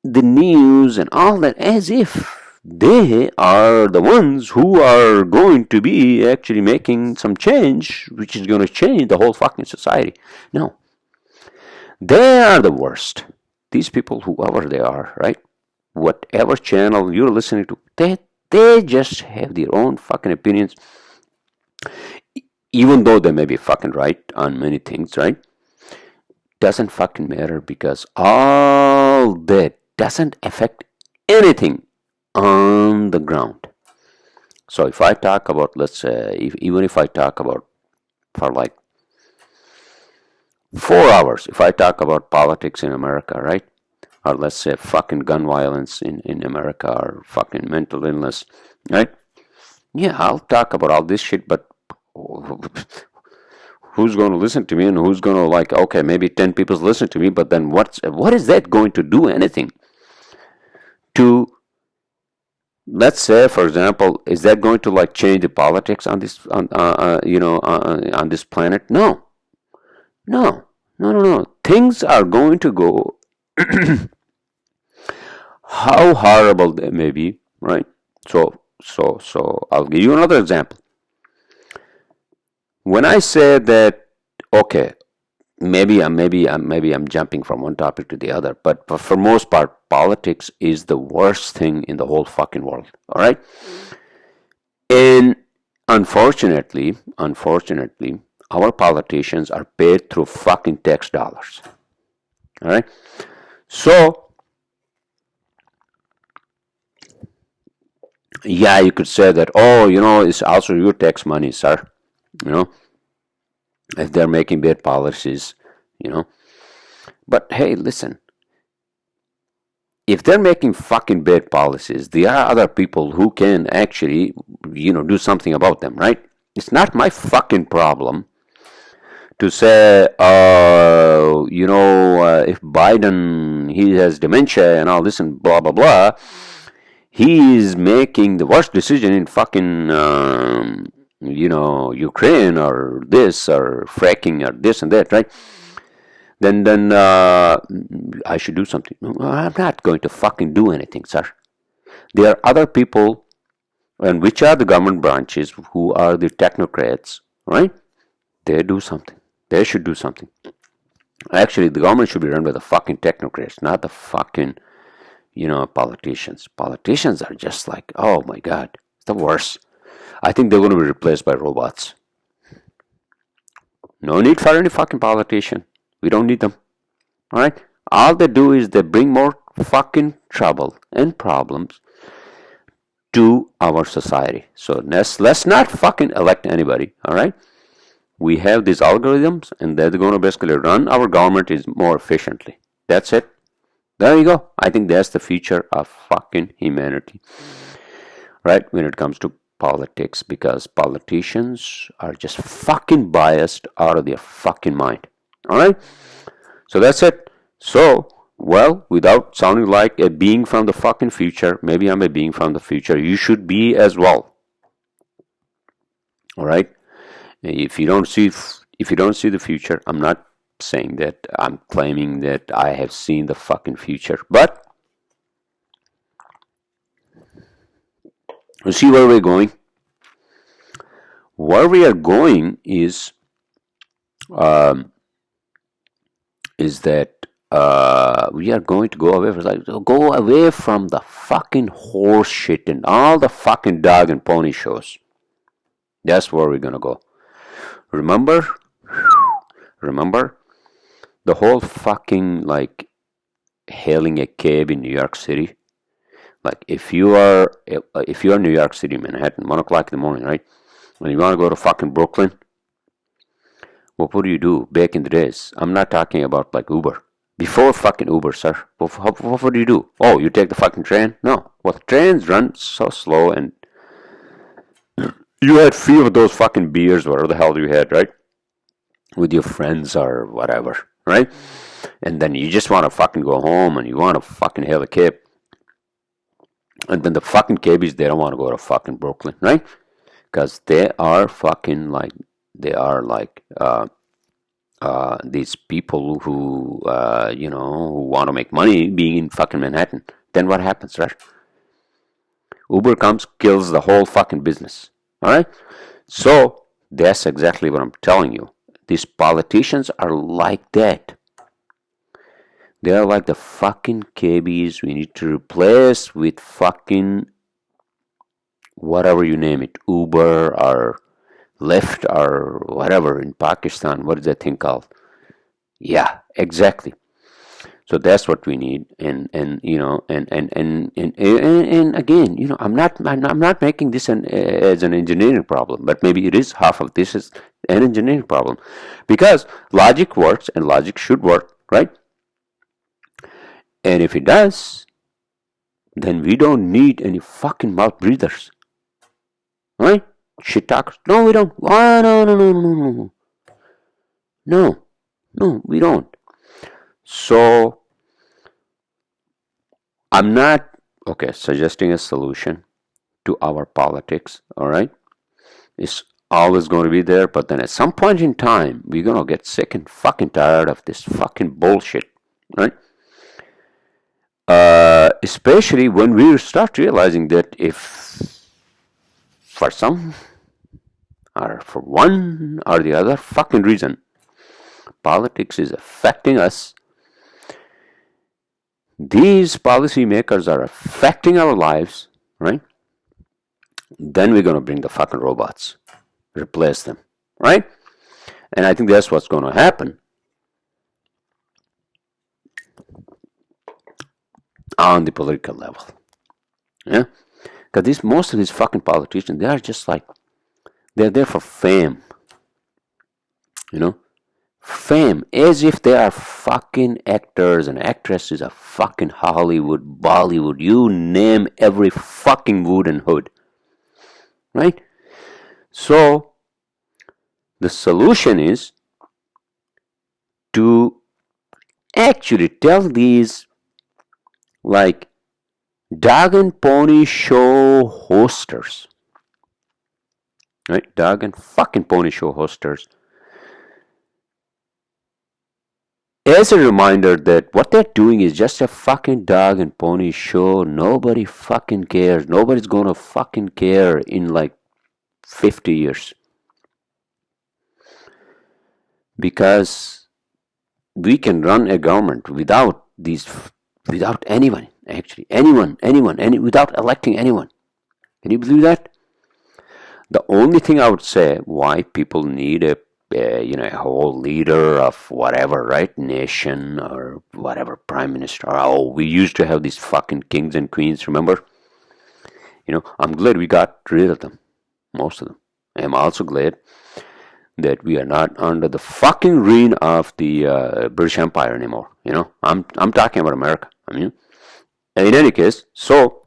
the news and all that as if they are the ones who are going to be actually making some change, which is going to change the whole fucking society. No. They are the worst. These people, whoever they are, right? Whatever channel you're listening to, they just have their own fucking opinions, even though they may be fucking right on many things, right? Doesn't fucking matter because all that doesn't affect anything on the ground. So if I talk about, let's say, even if I talk about for like 4 hours, if I talk about politics in America, right? Or let's say fucking gun violence in America or fucking mental illness, right? Yeah, I'll talk about all this shit, but who's going to listen to me and who's going to like, okay, maybe 10 people listen to me, but then what is that going to do anything to, let's say, for example, is that going to like change the politics on this, on this planet? No, no, no, no, no. Things are going to go how horrible they may be, right? So I'll give you another example. When I say that, okay, maybe I'm jumping from one topic to the other, but for most part, politics is the worst thing in the whole fucking world. All right, and unfortunately, our politicians are paid through fucking tax dollars. All right, so yeah, you could say that, oh, it's also your tax money, sir. If they're making bad policies, you know. But hey, listen, if they're making fucking bad policies, there are other people who can actually, do something about them, right? It's not my fucking problem to say, if Biden, he has dementia and all this and blah, blah, blah, he is making the worst decision in fucking, Ukraine or this or fracking or this and that, right? Then I should do something. No, I'm not going to fucking do anything, sir. There are other people, and which are the government branches who are the technocrats, right? They do something. They should do something. Actually, the government should be run by the fucking technocrats, not the fucking, politicians. Politicians are just like, oh my God, it's the worst. I think they're going to be replaced by robots. No need for any fucking politician. We don't need them. All right? All they do is they bring more fucking trouble and problems to our society. So let's not fucking elect anybody. All right? We have these algorithms, and they're going to basically run our government is more efficiently. That's it. There you go. I think that's the future of fucking humanity. Right? When it comes to politics, because politicians are just fucking biased out of their fucking mind. All right, so that's it. So, well, without sounding like a being from the fucking future, maybe I'm a being from the future. You should be as well. All right. If you don't see the future, I'm not saying that I'm claiming that I have seen the fucking future, but you see where we're going. Where we are going is that we are going to go away from the fucking horse shit and all the fucking dog and pony shows. That's where we're gonna go. Remember the whole fucking like hailing a cab in New York City. Like if you are in New York City, Manhattan, 1:00 in the morning, right, and you want to go to fucking Brooklyn. What would you do back in the days? I'm not talking about like Uber. Before fucking Uber, sir. What would you do? Oh, you take the fucking train? No. Well, trains run so slow, and you had few of those fucking beers, whatever the hell you had, right? With your friends or whatever, right? And then you just want to fucking go home and you want to fucking hail a cab. And then the fucking cabbies, they don't want to go to fucking Brooklyn, right? Because they are fucking like, these people who, who want to make money being in fucking Manhattan. Then what happens, right? Uber comes, kills the whole fucking business. All right? So that's exactly what I'm telling you. These politicians are like that. They are like the fucking KBs we need to replace with fucking whatever you name it, Uber or Lyft or whatever in Pakistan. What is that thing called? Yeah, exactly. So that's what we need, and you know, and again, you know, I'm not making this as an engineering problem, but maybe it is half of this is an engineering problem, because logic works and logic should work, right? And if it does, then we don't need any fucking mouth breathers, right? Shit talkers. No, we don't. Oh, no, no, no, no, no, no, no, no, we don't. So I'm not okay suggesting a solution to our politics, all right? It's always going to be there, but then at some point in time, we're going to get sick and fucking tired of this fucking bullshit, right? Especially when we start realizing that if for some or for one or the other fucking reason, politics is affecting us, these policymakers are affecting our lives, right? Then we're going to bring the fucking robots, replace them, right? And I think that's what's going to happen on the political level. Yeah? Because most of these fucking politicians, they are just like, they're there for fame. You know? Fame. As if they are fucking actors and actresses of fucking Hollywood, Bollywood, you name every fucking wood and hood. Right? So, the solution is to actually tell these like dog and pony show hosters, right? Dog and fucking pony show hosters, as a reminder that what they're doing is just a fucking dog and pony show. Nobody fucking cares. Nobody's gonna fucking care in like 50 years. Because we can run a government without anyone, actually. Without electing anyone. Can you believe that? The only thing I would say why people need a whole leader of whatever, right, nation or whatever, prime minister. Oh, we used to have these fucking kings and queens, remember? I'm glad we got rid of them, most of them. I'm also glad that we are not under the fucking reign of the British Empire anymore. I'm talking about America. In any case, so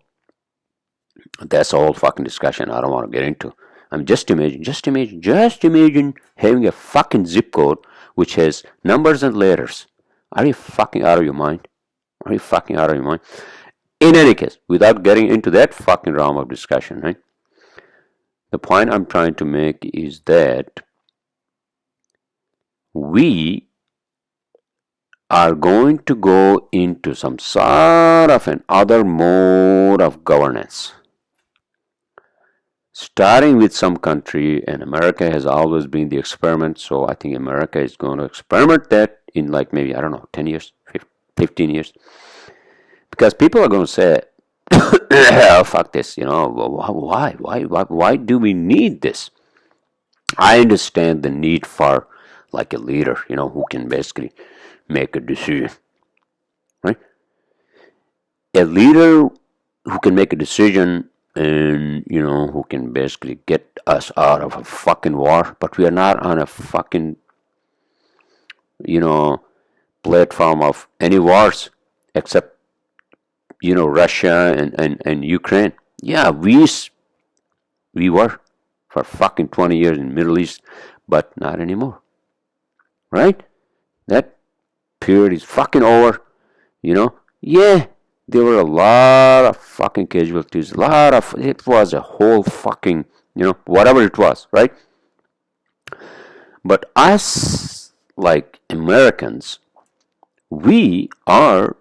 that's a whole fucking discussion I don't want to get into. Just imagine having a fucking zip code which has numbers and letters. Are you fucking out of your mind? In any case, without getting into that fucking realm of discussion, right? The point I'm trying to make is that we are going to go into some sort of another mode of governance. Starting with some country, and America has always been the experiment, so I think America is going to experiment that in like maybe, 10 years, 15 years. Because people are going to say, oh, fuck this, why do we need this? I understand the need for like a leader, who can basically make a decision, right? A leader who can make a decision and who can basically get us out of a fucking war, but we are not on a fucking platform of any wars except Russia and Ukraine. Yeah, we were for fucking 20 years in the Middle East, but not anymore, right? That period is fucking over. Yeah, there were a lot of fucking casualties. It was a whole fucking, whatever it was, right? But us, like Americans, we are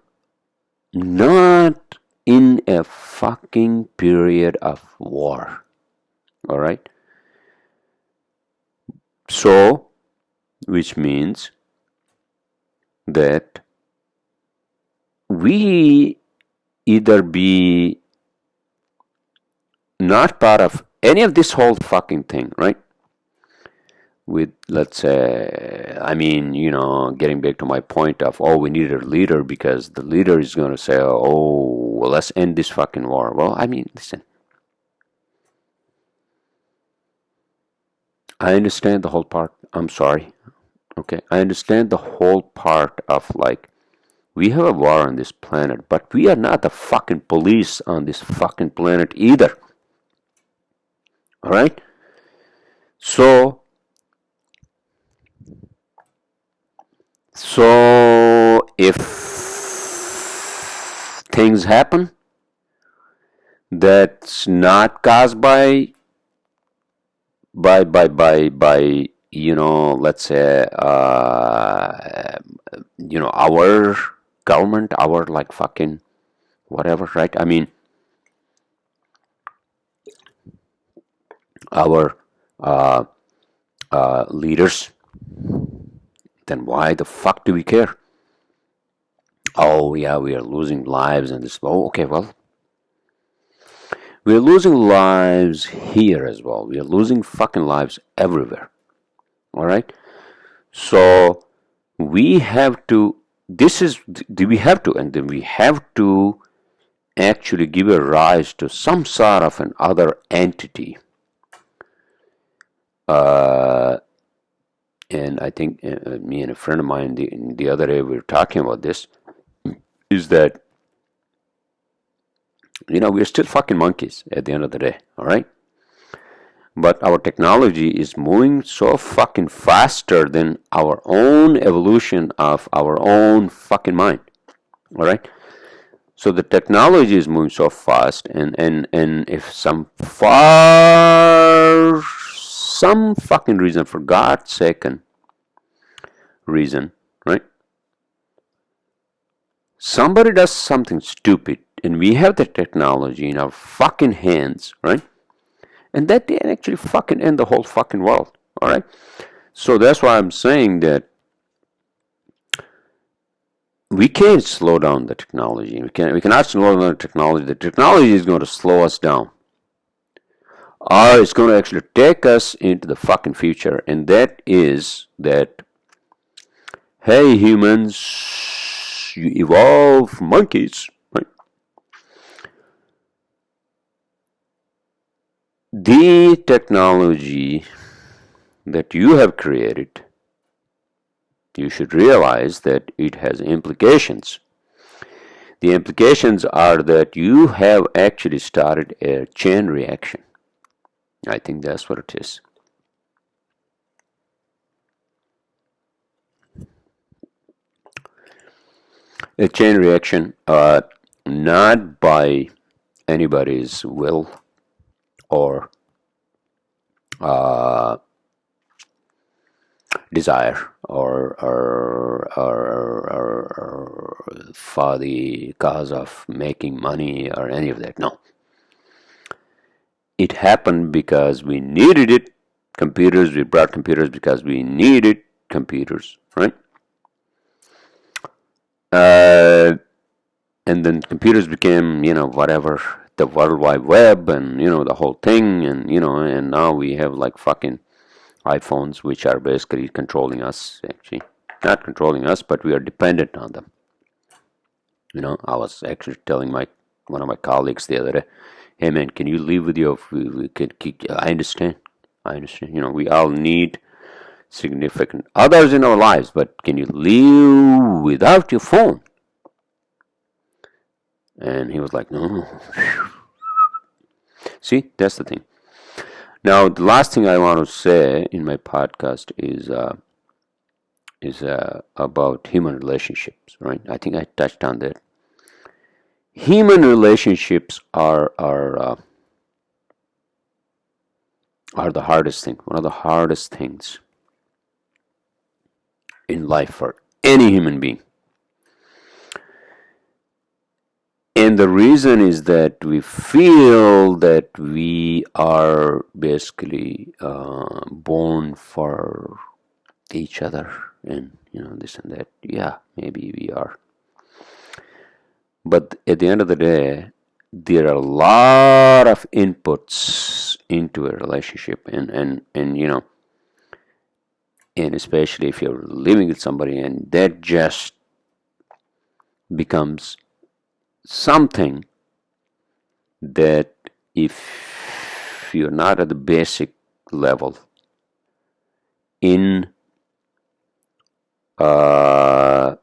not in a fucking period of war. Alright? So, which means that we either be not part of any of this whole fucking thing, right? With, let's say, I mean, getting back to my point of, oh, we need a leader because the leader is going to say, oh, well, let's end this fucking war. Well, I mean, listen, I understand the whole part. I'm sorry. Okay, I understand the whole part of, like, we have a war on this planet, but we are not the fucking police on this fucking planet either. All right? So if things happen that's not caused by let's say our government, our, like, fucking whatever, right? I mean, our leaders, then why the fuck do we care? Oh yeah, we are losing lives and this. Oh, okay, well, we are losing lives here as well. We are losing fucking lives everywhere. All right. So we have to. We have to, and then we have to actually give a rise to some sort of an other entity. And I think me and a friend of mine the other day, we were talking about this, is that, we're still fucking monkeys at the end of the day, all right? But our technology is moving so fucking faster than our own evolution of our own fucking mind, all right? So the technology is moving so fast, and if some fucking reason, for God's sake, reason, right? Somebody does something stupid, and we have the technology in our fucking hands, right? And that can actually fucking end the whole fucking world, all right? So that's why I'm saying that we can't slow down the technology. We cannot slow down the technology. The technology is going to slow us down, or it's going to actually take us into the fucking future. And that is that, hey, humans, you evolved from monkeys, right? The technology that you have created, you should realize that it has implications. The implications are that you have actually started a chain reaction. I think that's what it is. A chain reaction, not by anybody's will or desire or for the cause of making money or any of that. No. It happened because we needed it. Computers, we brought computers because we needed computers, right? And then computers became, whatever, the World Wide Web and, the whole thing. And, and now we have, like, fucking iPhones, which are basically controlling us, actually. Not controlling us, but we are dependent on them. I was actually telling one of my colleagues the other day, hey man, can you live with your, I understand. We all need significant others in our lives, but can you live without your phone? And he was like, no. See, that's the thing. Now, the last thing I want to say in my podcast is about human relationships, right? I think I touched on that. Human relationships are the hardest thing, one of the hardest things in life for any human being. And the reason is that we feel that we are basically born for each other, and this and that. Yeah, maybe we are. But at the end of the day, there are a lot of inputs into a relationship, and and especially if you're living with somebody, and that just becomes something that if you're not at the basic level in uh,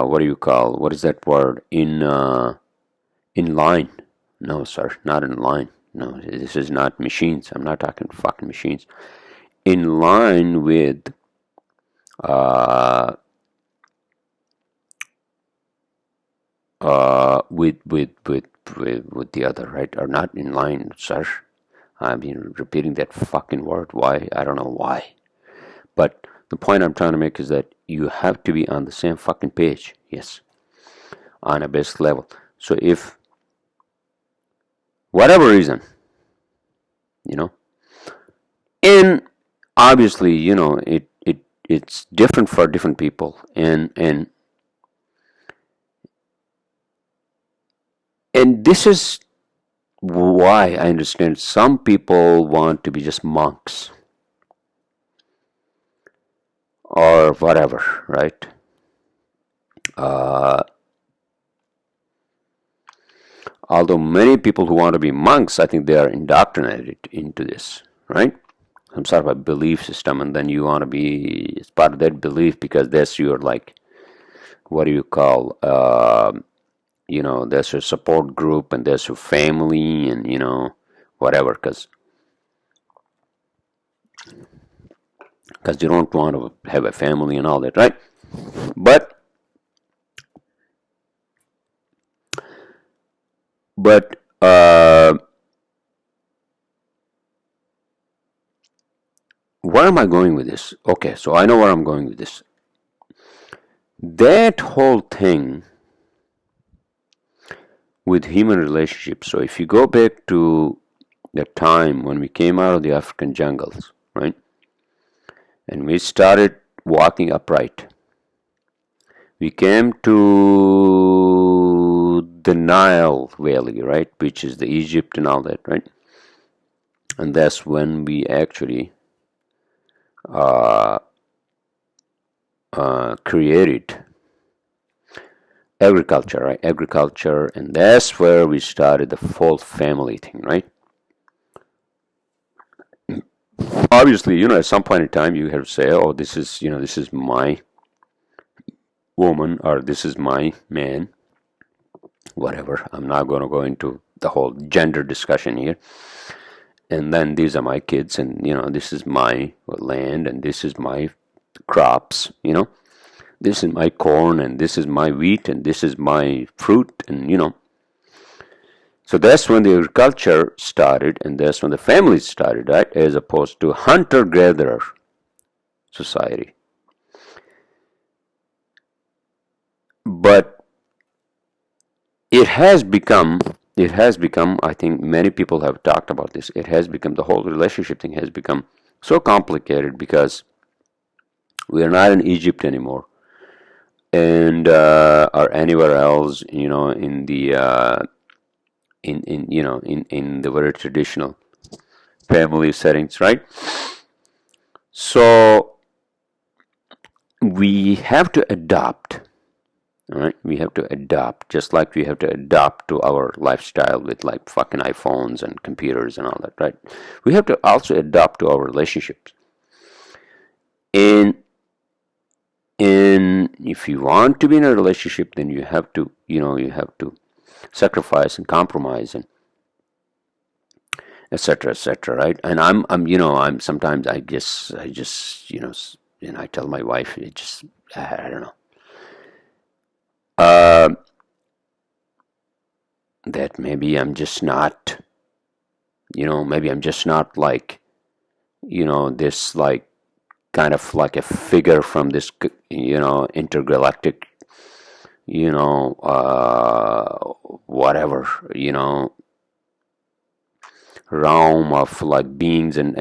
what is that word, in line. No, sir, not in line. No, this is not machines. I'm not talking fucking machines. In line uh, with the other, right? Or not in line, sir. I've been repeating that fucking word. Why? I don't know why. But the point I'm trying to make is that you have to be on the same fucking page. Yes, on a basic level. So if whatever reason, you know, and obviously, it's different for different people, and this is why I understand some people want to be just monks or whatever, right? Uh, Although many people who want to be monks, I think they are indoctrinated into this, right? Some sort of a belief system, and then you want to be as part of that belief because that's your, like, what do you call, there's your support group and there's your family, and whatever, because you don't want to have a family and all that, right? But but where am I going with this? Okay, so I know where I'm going with this. That whole thing with human relationships. So if you go back to the time when we came out of the African jungles, right, and we started walking upright, we came to the Nile Valley, right, which is the Egypt and all that, right, and that's when we actually uh, created agriculture, right? Agriculture, and that's where we started the full family thing, right? Obviously, at some point in time, you have to say, "Oh, this is my woman, or this is my man." Whatever. I'm not going to go into the whole gender discussion here. And then these are my kids, and this is my land, and this is my crops. This is my corn, and this is my wheat, and this is my fruit, and. So that's when the agriculture started, and that's when the families started, right? As opposed to hunter-gatherer society. But it has become, I think many people have talked about this, it has become, the whole relationship thing has become so complicated because we are not in Egypt anymore, and or anywhere else, in the in the very traditional family settings, right? So we have to adopt. All right, we have to adopt, just like we have to adapt to our lifestyle with like fucking iPhones and computers and all that, right? We have to also adapt to our relationships. And if you want to be in a relationship, then you have to, you have to sacrifice and compromise and etc., etc., right? And I'm sometimes and I tell my wife, I don't know. That maybe I'm just not, maybe I'm just not like, this like kind of like a figure from this, intergalactic, whatever, realm of like beings, and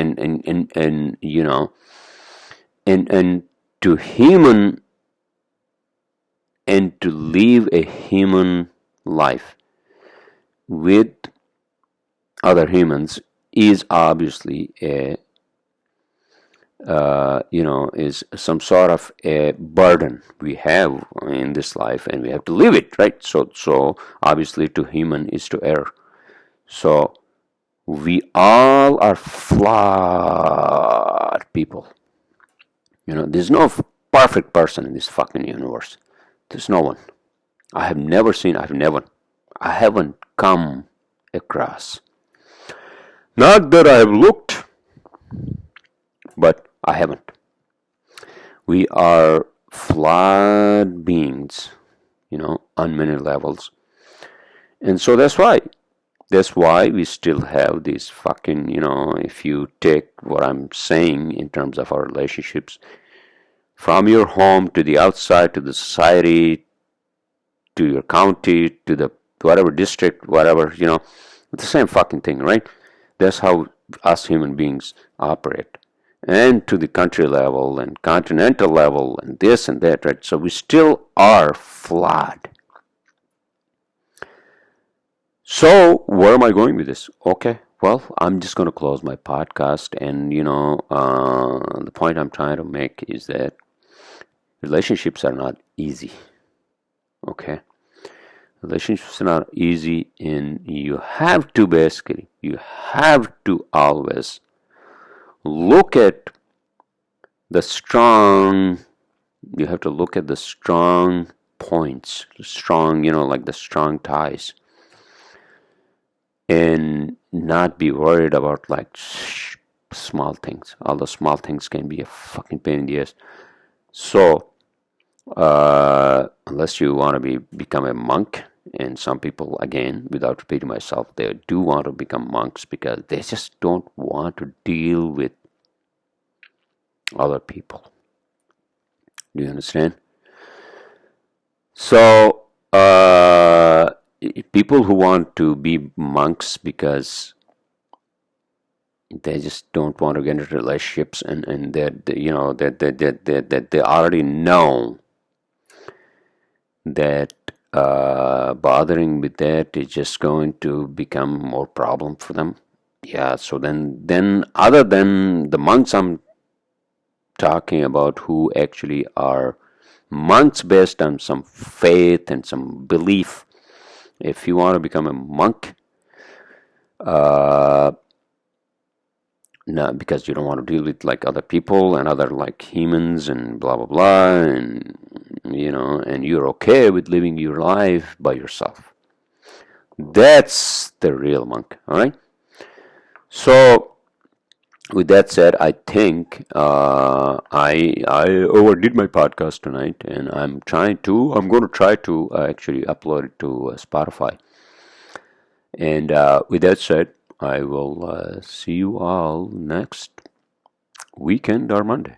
and to human and to live a human life with other humans is obviously a is some sort of a burden we have in this life, and we have to live it, right? So obviously, to human is to err. So we all are flawed people. There's no perfect person in this fucking universe. There's no one. I haven't come across. Not that I've looked, but I haven't. We are flawed beings, on many levels. And so that's why. That's why we still have these fucking, if you take what I'm saying in terms of our relationships, from your home to the outside, to the society, to your county, to the whatever district, whatever, it's the same fucking thing, right? That's how us human beings operate. And to the country level and continental level and this and that, right? So we still are flawed. So where am I going with this? Okay, well, I'm just going to close my podcast, and the point I'm trying to make is that relationships are not easy. Okay, relationships are not easy, and you have to always look at the strong. You have to look at the strong points, like the strong ties, and not be worried about like small things. All the small things can be a fucking pain in the ass. So unless you want to become a monk, and some people, again, without repeating myself, they do want to become monks because they just don't want to deal with other people. Do you understand? So people who want to be monks because they just don't want to get into relationships, and that they already know that bothering with that is just going to become more problem for them. Yeah, so then other than the monks I'm talking about, who actually are monks based on some faith and some belief, if you want to become a monk, not because you don't want to deal with like other people and other like humans and blah blah blah, and and you're okay with living your life by yourself. That's the real monk. All right. So with that said, I think I overdid my podcast tonight, and I'm going to try to actually upload it to Spotify. And with that said, I will see you all next weekend or Monday.